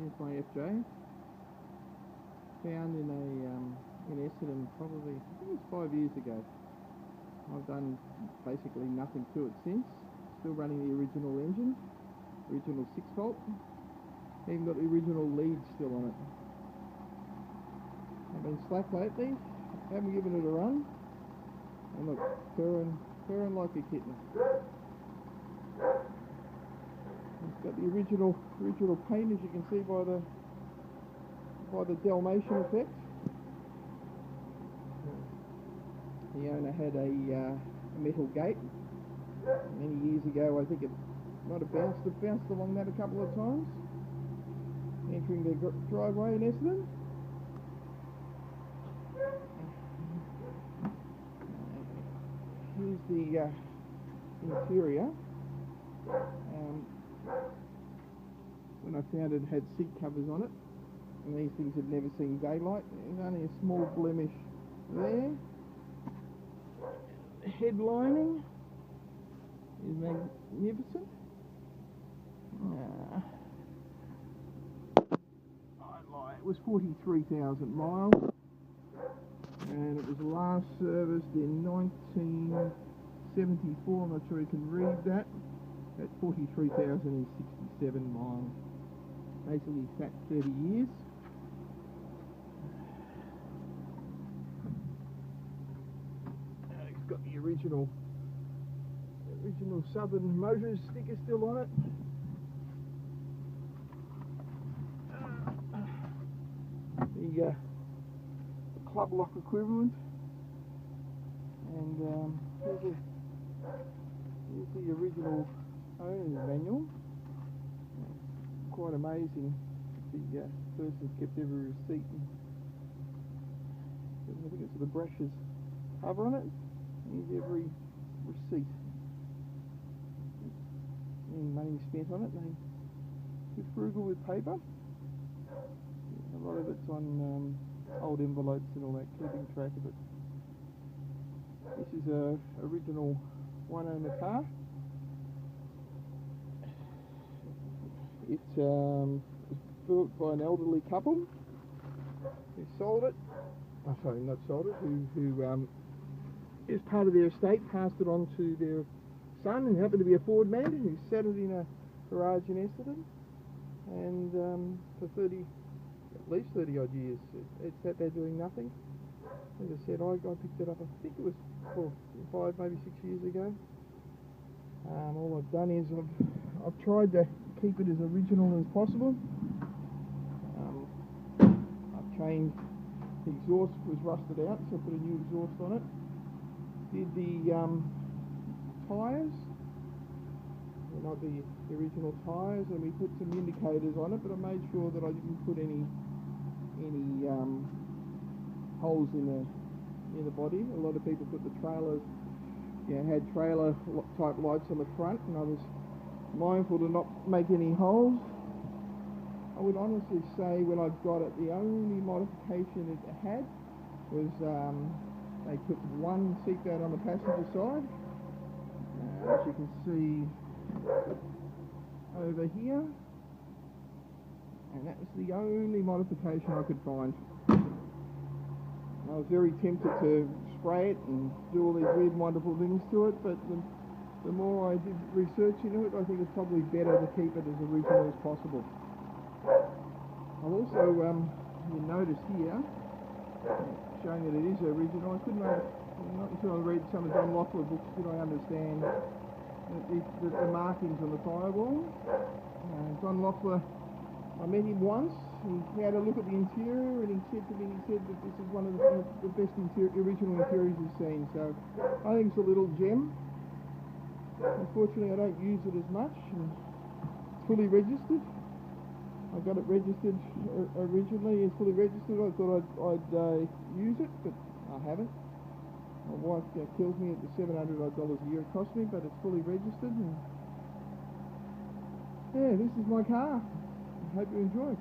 Here's my FJ. Found in Essendon probably, I think it was 5 years ago. I've done basically nothing to it since. Still running the original engine, original 6-volt. Even got the original lead still on it. I've been slack lately, haven't given it a run. And look, purring like a kitten. It's got the original paint, as you can see by the Dalmatian effect. The owner had a metal gate many years ago. I think it might have bounced along that a couple of times, entering the driveway in Essendon. Here's the interior. When I found it had seat covers on it, and these things had never seen daylight. There's only a small blemish there. The head lining is magnificent. I lie, it was 43,000 miles, and it was last serviced in 1974. I'm not sure you can read that. At 43,067 miles. Basically sat 30 years. It's got the original Southern Motors sticker still on it. The club lock equivalent. And here's the original owner's manual. Quite amazing. The person's kept every receipt. I think it's the brushes cover on it. Here's every receipt. Any money spent on it. They're frugal with paper. A lot of it's on old envelopes and all that, keeping track of it. This is a original one-owner car. It was built by an elderly couple who sold it. Oh, sorry, not sold it. Who as part of their estate, passed it on to their son, who happened to be a Ford man, who sat it in a garage in Essendon, and for at least 30 odd years, it sat there doing nothing. As I said, I picked it up. I think it was 5, maybe 6 years ago. All I've done is I've tried to keep it as original as possible. I've changed the exhaust, was rusted out, so I put a new exhaust on it. Did the tyres, not the original tyres, and we put some indicators on it, but I made sure that I didn't put any holes in the body. A lot of people put the trailers, had trailer type lights on the front, and I was mindful to not make any holes. I would honestly say when I got it, the only modification it had was they put one seatbelt on the passenger side, as you can see over here, and that was the only modification I could find. I was very tempted to spray it and do all these weird wonderful things to it, but the more I did research into it, I think it's probably better to keep it as original as possible. I've also, you notice here, showing that it is original. Not until I read some of John Loeffler books did I understand the markings on the firewall. John Loeffler, I met him once. He had a look at the interior, and he said to me, that this is one of the best original interiors he's seen. So I think it's a little gem. Unfortunately, I don't use it as much. It's fully registered. I got it registered originally. It's fully registered. I thought I'd use it, but I haven't. My wife kills me at the $700 a year it cost me, but it's fully registered. And yeah, this is my car. I hope you enjoy.